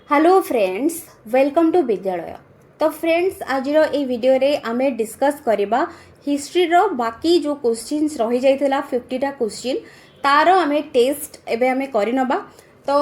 Hello friends, welcome to विद्यालय। तो friends, आज ये वीडियो रे आमे डिस्कस करबा हिस्ट्री रो बाकी जो क्वेश्चंस रही जाइथिला 50टा क्वेश्चन तारो आमे टेस्ट एबे आमे करि नबा। तो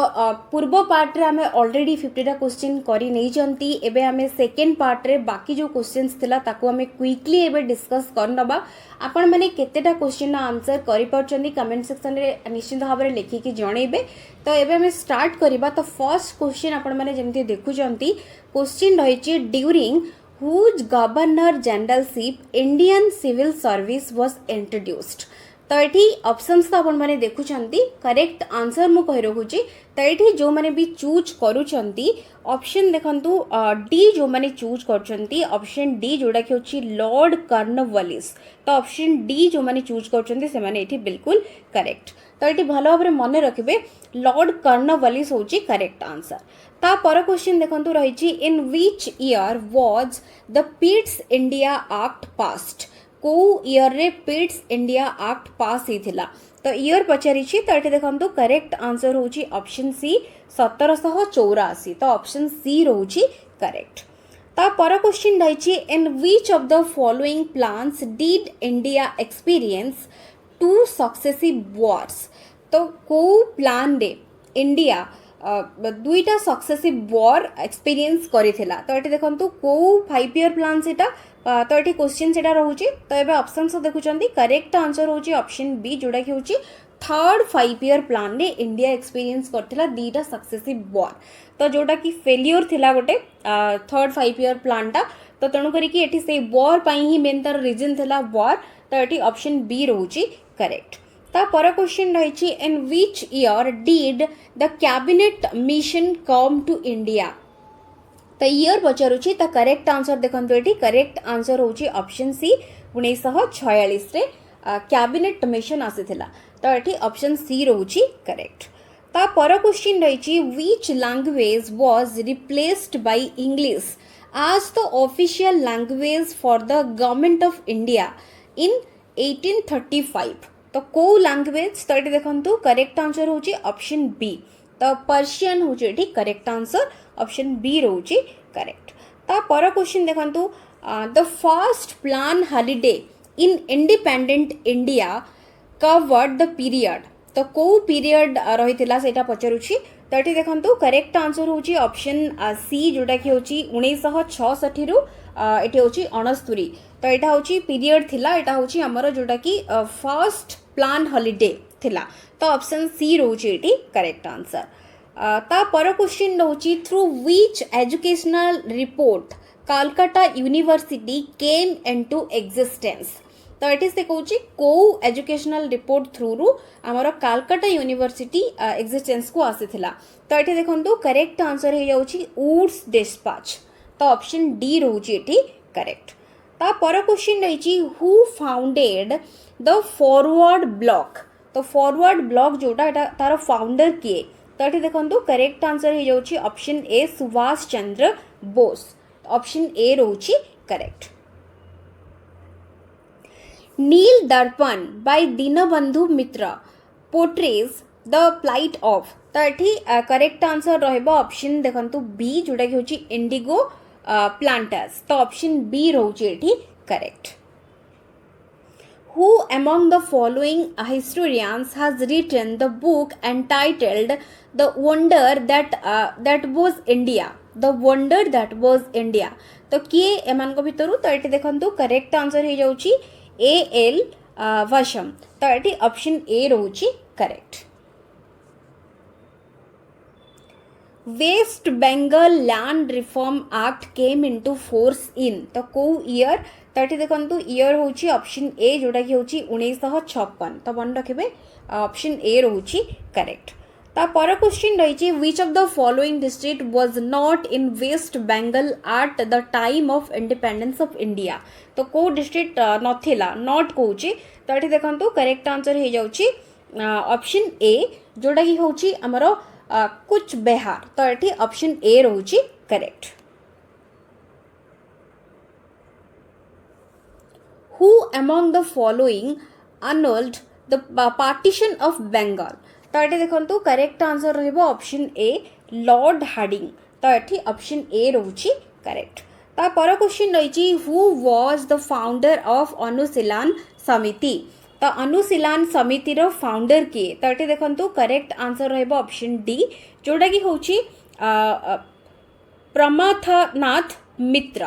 पूर्व पार्ट रे आमे ऑलरेडी 50टा क्वेश्चन करि नै जंती। एबे आमे सेकंड पार्ट रे बाकी जो क्वेश्चंस थिला ताको आमे क्विकली एबे डिस्कस कर नबा। आपण माने केतेटा क्वेश्चन ना आंसर करि परचंदी कमेंट सेक्शन रे निश्चित भाव रे लिखि कि जणैबे। तो एबे हमें स्टार्ट करबा। तो फर्स्ट क्वेश्चन आपण माने जेमति देखुचंती क्वेश्चन रहिछि during whose governor generalship Indian civil service was introduced. तो ये ऑप्शंस तो आपण माने देखुचंती करेक्ट आंसर मु कहि रखुची। तो ये जो माने भी चूज करूचंती ऑप्शन देखंतु डी जो माने चूज करचंती ऑप्शन डी जोडा कि होची लॉर्ड कॉर्नवालिस। तो ऑप्शन डी जो माने चूज करचंती से माने एठी बिल्कुल करेक्ट। तो ये भल भाव मन रखिबे लॉर्ड कॉर्नवालिस होची करेक्ट आंसर। ता पर क्वेश्चन देखंतु रहिछि in which year was the Pitt's India act passed. को ईयर रे पिट्स इंडिया एक्ट पास हिथिला। तो ईयर पचारि तो ये देखंतु करेक्ट आंसर होची ऑप्शन सी 1784। तो ऑप्शन सी रोची करेक्ट। ता पर क्वेश्चन रहिछि in which of the following plans did India experience two successive wars. तो को प्लान रे इंडिया दुईटा सक्सेसिव वॉर एक्सपीरियंस करिथिला। तो ये देखंतु को 5 ईयर प्लान सेटा। तो ये क्वेश्चन सेटा रहउची। तो एबे ऑप्शंस देखुचंती करेक्ट आंसर होची ऑप्शन बी जोडा कि होची थर्ड 5 ईयर प्लान रे इंडिया एक्सपीरियंस करथिला दीटा सक्सेसिव वॉर। तो जोडा कि फेलियर थिला गोटे थर्ड 5 ईयर प्लान टा। तो तेणु करी कि एठी से वॉर पई ही मेन तार रीजन थिला वॉर। तो एठी ऑप्शन बी रहउची करेक्ट। ता पर क्वेश्चन रहिछि in which year did the cabinet mission come to India. तो ईयर पचारुछि। तो करेक्ट आंसर देखंतु एठी करेक्ट आंसर होछि ऑप्शन सी 1946 रे कैबिनेट मिशन आसीथिला। तो एठी ऑप्शन सी रहउछि करेक्ट। ता पर क्वेश्चन रहिछि which language was replaced by English as the official language for the government of India in 1835। तो को लैंग्वेज। तो ये देखंतु करेक्ट आंसर होची ऑप्शन बी। तो पर्शियन होची एठी करेक्ट आंसर ऑप्शन बी रहउची करेक्ट। ता पर क्वेश्चन देखंतु the first plan holiday in independent India covered the period. तो को पीरियड रहिथिला सेटा पचरुछि। तो ये देखंतु करेक्ट आंसर होची ऑप्शन सी जोटा कि होची 1966 रु एठी होची 69। तो एटा होची पीरियड थिला। एटा होची हमर जोटा कि फर्स्ट प्लान हॉलिडे थिला। तो ऑप्शन सी रहउची एठी करेक्ट आंसर। ता पर क्वेश्चन रहउची through which educational report Calcutta university came into existence. तो ये से कहूँ को एजुकेशनल रिपोर्ट थ्रू रु आमर कलकत्ता यूनिवर्सिटी एग्जिस्टेंस को आसीथिला। तो ये देखंतु करेक्ट आंसर हो जाउची वुड्स डिस्पैच। तो ऑप्शन डी रहउची एठी करेक्ट। ता पर क्वेश्चन रहिची who founded the forward bloc. तो फॉरवर्ड ब्लॉक जोटा एटा तार फाउंडर किए। तो ये देखंतु करेक्ट आंसर हो जाउची option A Subhash Chandra Bose. Option A रहउची correct. Nil Darpan by Dinabandhu Mitra portrays the plight of. तो ये करेक्ट आंसर रहइबो ऑप्शन देखंतु बी जोटा कि होची इंडिगो प्लांटर्स। तो ऑप्शन बी रहउची एठी correct. Who among the following historians has written the book entitled The Wonder that was India? The Wonder that was India। तो किए एमान को भितरु। तो ये देखंतु करेक्ट आंसर हो जाउची A.L. वशम। तो ये ऑप्शन ए रहउची correct. West Bengal land reform act came into force in. तो को ईयर। तो ये देखंतु ईयर होची ऑप्शन ए जोटा कि होची 1956। तो मन रखिबे ऑप्शन ए रहउची करेक्ट। ता पर क्वेश्चन रहिछि which of the following district was not in West Bengal at the time of independence of India. तो को डिस्ट्रिक्ट नथिला नॉट कहूची। तो ये देखंतु करेक्ट आंसर हो जाउची ऑप्शन ए जोटा कि होची हमरो कुछ बिहार। तो ये ऑप्शन ए रहउची correct. Who among the following annulled the partition of Bengal। तो ये देखंतु करेक्ट आंसर रहइबो ऑप्शन ए लॉर्ड हार्डिंग। तो ये ऑप्शन ए रोची करेक्ट। तापर क्वेश्चन रही who was the founder of Anushilan Samiti. तो अनुशीलन समितिर फाउंडर किए तो ये देखो करेक्ट आंसर रहिबो ऑप्शन डी जोटा कि होची प्रमाथनाथ मित्र।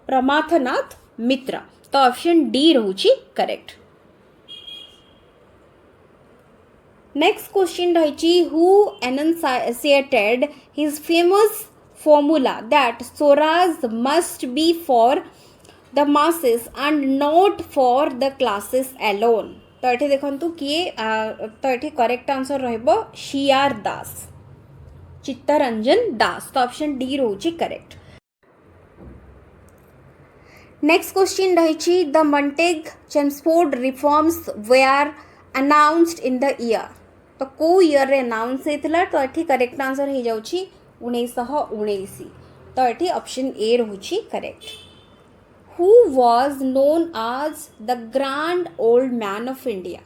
प्रमाथनाथ मित्र तो ऑप्शन डी रोची करेक्ट। नेक्स्ट क्वेश्चन रही who enunciated his famous formula that Swaraj must be for the masses and not for the classes alone। तो ये देखो किए तो ये करेक्ट आंसर रहिबो शियार दास, चित्तरंजन दास। तो ऑप्शन डी रोची करेक्ट। नेक्स्ट क्वेश्चन रही the Montagu Chelmsford reforms were announced in the year. तो को ईयर रे अनाउंस होता तो ये करेक्ट आंसर हो जाउची 1919। तो ये ऑप्शन ए रोची correct. Who was known as the grand old man of India.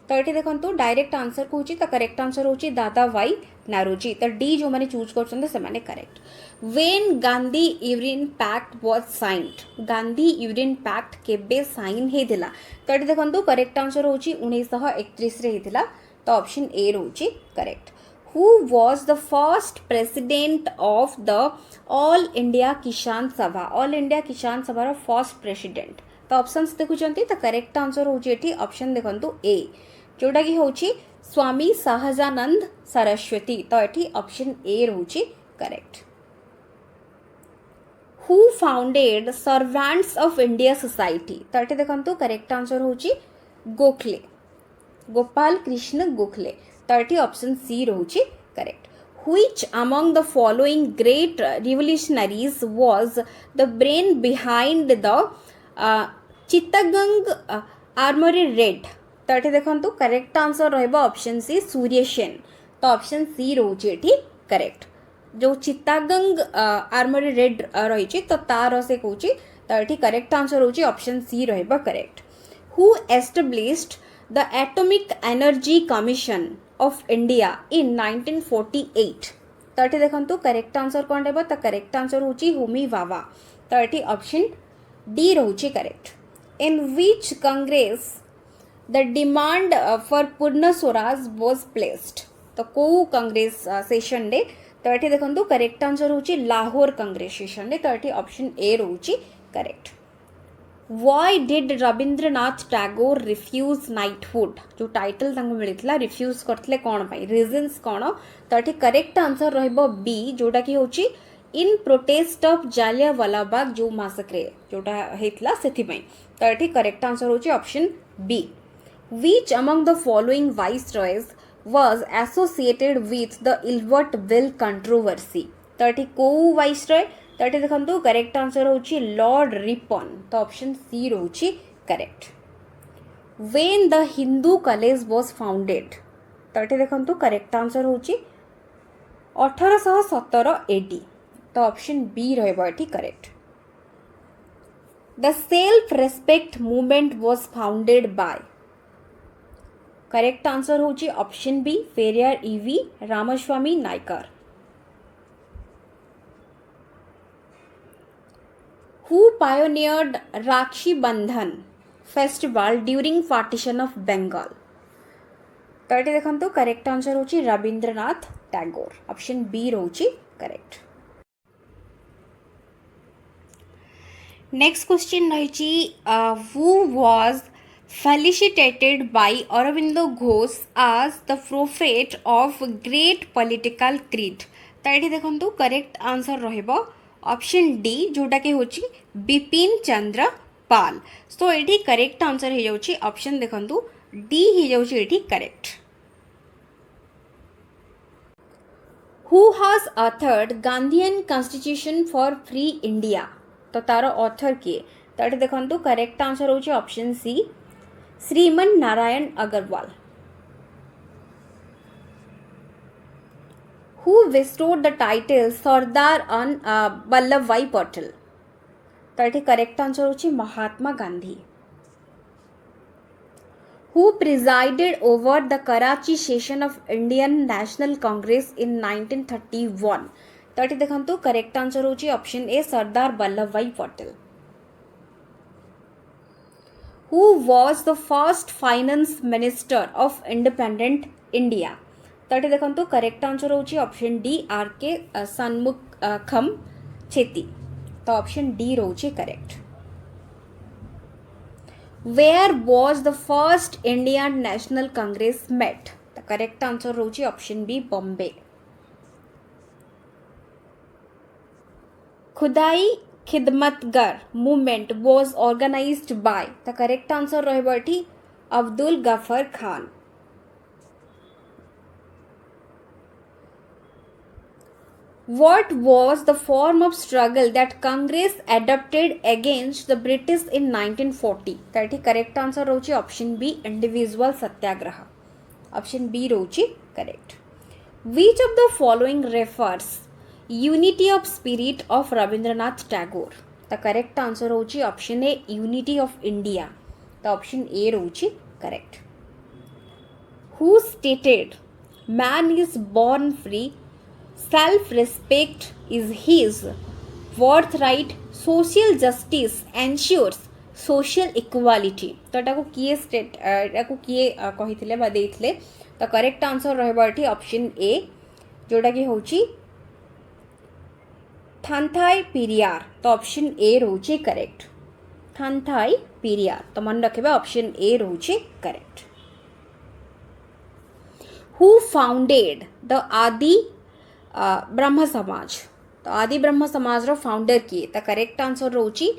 तो ये देखो डायरेक्ट आंसर कौन तो करेक्ट आंसर होची दादा भाई नारोजी। तो डी जो मैंने चूज कर correct. When Gandhi Irwin pact was signed. Gandhi Irwin pact केबे साइन होता। तो ये देखो करेक्ट आंसर होची 1931 रे होता। तो ऑप्शन ए रोची correct. Who was the first president of the All India Kisan Sabha। All India Kisan Sabha row first president. तो ऑप्शंस देखुचंती तो करेक्ट आंसर होची एठी ऑप्शन देखंतु ए जोटा कि होची स्वामी सहजानंद सरस्वती। तो एठी ऑप्शन ए रोची correct. Who founded Servants of India Society। तो एठी देखंतु करेक्ट आंसर होची गोखले, गोपाल कृष्ण गोखले। तो ये ऑप्शन सी रोची correct. Which among the following great revolutionaries was the brain behind the Chittagong armoury raid. तो ये देखो करेक्ट आंसर रहिबो ऑप्शन सी सूर्य सेन। तो ऑप्शन सी रोची एठी करेक्ट। जो चित्तगंग आर्मरी रेड रही तो तार से कहूँ तो ये करेक्ट आंसर होची ऑप्शन सी रहिबो correct. Who established the Atomic Energy Commission of India in 1948। तो ये देखो करेक्ट आंसर कौन रहा तो करेक्ट आंसर होची होमी वावा। तो ये ऑप्शन डी रोची correct. In which Congress the demand for Purna Swaraj was placed. तो को कांग्रेस सेशन डे तो ये देखो करेक्ट आंसर होची लाहौर कांग्रेस सेशन डे। तो ये ऑप्शन ए रोची correct. Why did Rabindranath Tagore refuse knighthood. जो टाइटल मिलता रिफ्यूज करते कौन पाई रीजन्स कौन। तो ये करेक्ट आंसर रहिबो बी जोटा कि होची in protest of Jallianwala Bagh जो मासक्रे जोटा हेतला सेथिपई। तो ये करेक्ट आंसर होची option B. Which among the following viceroys was associated with the Ilbert Bill controversy। तो ये को वाइसरॉय तो ये देखो करेक्ट आंसर होची लॉर्ड रिपन। तो ऑप्शन सी रोची correct. When the Hindu college was founded. तो ये देखो करेक्ट आंसर होची 1817 एडी। तो ऑप्शन बी रहिबो एठी correct. The self respect movement was founded by. Correct answer होची option B Periyar EV Ramaswamy Naicker. Who pioneered Rakshi Bandhan festival during partition of Bengal। तो ये देखो करेक्ट आंसर होची रविंद्रनाथ टैगोर। ऑप्शन बी रोची करेक्ट। नेक्स्ट क्वेश्चन रही who was felicitated by Aurobindo Ghosh as the prophet of great political creed। तो ये देखो correct answer रहिबो ऑप्शन डी जोटा कि होची बिपिन चंद्र पाल। तो ये करेक्ट आंसर हो जाउची ऑप्शन देखंतु डी हो जाउची एठी correct. Who has authored Gandhian constitution for free India. तो तार ऑथर किए तो ये देखंतु करेक्ट आंसर होची option C Shriman Narayan Agarwal. Who bestowed the title Sardar on Vallabhbhai Patel. तो ये करेक्ट आंसर होची महात्मा Gandhi. Who presided over the Karachi session of Indian National Congress in 1931। तो ये देखो करेक्ट आंसर होची ऑप्शन ए सरदार वल्लभ भाई Patel. Who was the first finance minister of independent India? तो ये देखो करेक्ट आंसर होची option D R K Shanmukham Chetty. तो ऑप्शन डी रोची correct. Where was the first Indian National Congress met? The correct answer रोची option B Bombay. Khudai Khidmatgar movement was organized by. The correct answer रहबो एठी Abdul Ghaffar Khan. What was the form of struggle that Congress adopted against the British in 1940? That is correct answer रोची option B individual satyagraha. Option B रोची correct. Which of the following refers unity of spirit of Rabindranath Tagore? The correct answer रोची option A unity of India. The option A रोची correct. Who stated man is born free, self-respect is his birthright, social justice ensures social equality? तो एटा को किए state एटा को किए कहिथिले बा देथिले. तो correct answer रहबो एठी option ए जोटा कि होची थानथाई पेरियार. तो ऑप्शन ए रोची करेक्ट. थानथाई पेरियार. तो मन रखिबे ऑप्शन ए रोची करेक्ट. Who founded the आदि ब्रह्म समाज? तो आदि ब्रह्म समाज रो फाउंडर किए. तो करेक्ट आंसर रोची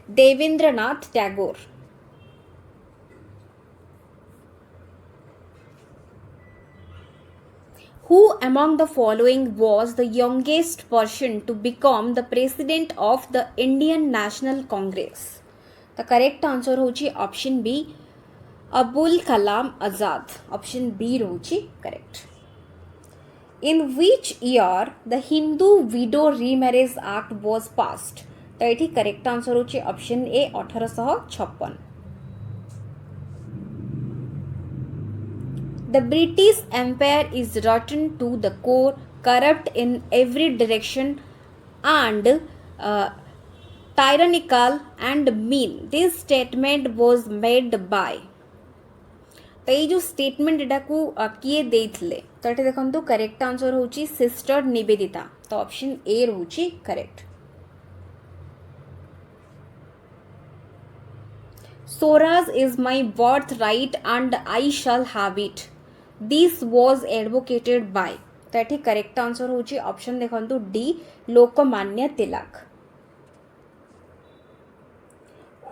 Debendranath Tagore. Who among the following was the youngest person to become the president of the Indian National Congress? The correct answer होची option B Abul Kalam Azad. Option B रोची correct. In which year the Hindu Widow Remarriage Act was passed? तो ये correct answer होची option A 1856. The British Empire is rotten to the core, corrupt in every direction and tyrannical and mean. This statement was made by. तो ये जो statement एटा को किए देथिले. तो एटा देखंतु करेक्ट आंसर होची सिस्टर निवेदिता. तो ऑप्शन ए रोची correct. Swaraj is my birthright and I shall have it. This was advocated by. तो एठी करेक्ट आंसर होची ऑप्शन देखंतु D Lokmanya Tilak.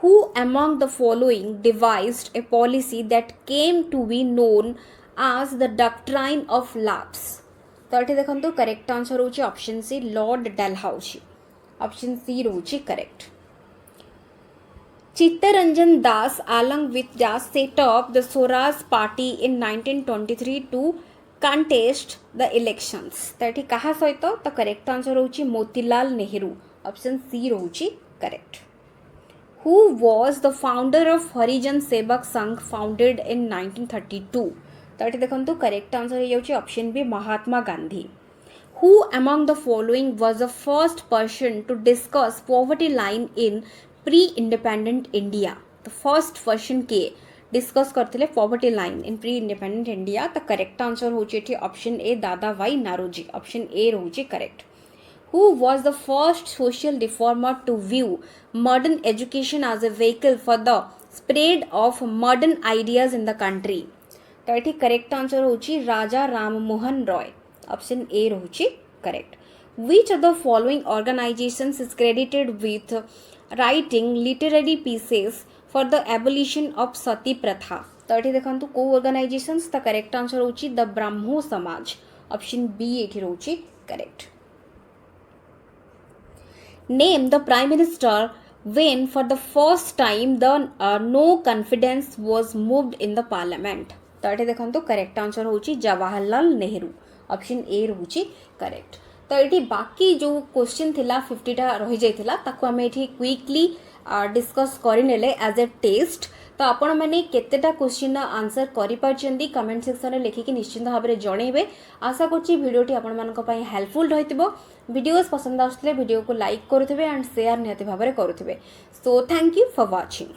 Who among the following devised a policy that came to be known as the doctrine of lapse? तो ये देखंतु correct answer होची option C Lord Dalhousie. Option C रोची correct. Chittaranjan Das along with Das set up the Swaraj Party in 1923 to contest the elections. तो ये कहा सहित तो करेक्ट आंसर होची मोतीलाल नेहरू. ऑप्शन सी रोची correct. Who was the founder of Harijan Sevak Sangh founded in 1932? तो ये देखंतु करेक्ट आंसर हे होची option B Mahatma Gandhi. Who among the following was the first person to discuss poverty line in pre-independent India? The first person के discuss करथिले poverty line in pre-independent India. तो correct answer होची एठी option A Dadabhai Naoroji. Option A रोची correct. Who was the first social reformer to view modern education as a vehicle for the spread of modern ideas in the country? तो ये correct answer होची Raja Ram Mohan Roy. Option A रोची correct. Which of the following organizations is credited with writing literary pieces for the abolition of sati pratha? तो ये देखंतु को organizations ता correct answer होची द ब्राह्मो समाज. ऑप्शन बी एठी रोची correct. Name the Prime Minister when for the first time the no confidence was moved in the Parliament. तो ये देखंतु करेक्ट आंसर होची जवाहरलाल नेहरू. ऑप्शन ए रोची करेक्ट. तो ये बाकी जो क्वेश्चन थिला 50 टा रही जाइथिला ताको हमें एठी क्विकली डिस्कस करनेले एज ए टेस्ट तो आपण मैंने केतेटा क्वेश्चन आंसर करें कमेंट सेक्शन में लिखिकी निश्चित भाव में जनइबे। आशा करुँची भिडटी आपण हेल्पफुल रही वीडियोस पसंद आसुले वीडियो को लाइक करुवे एंड शेयर निहति भाव में करुवे। So thank you for watching.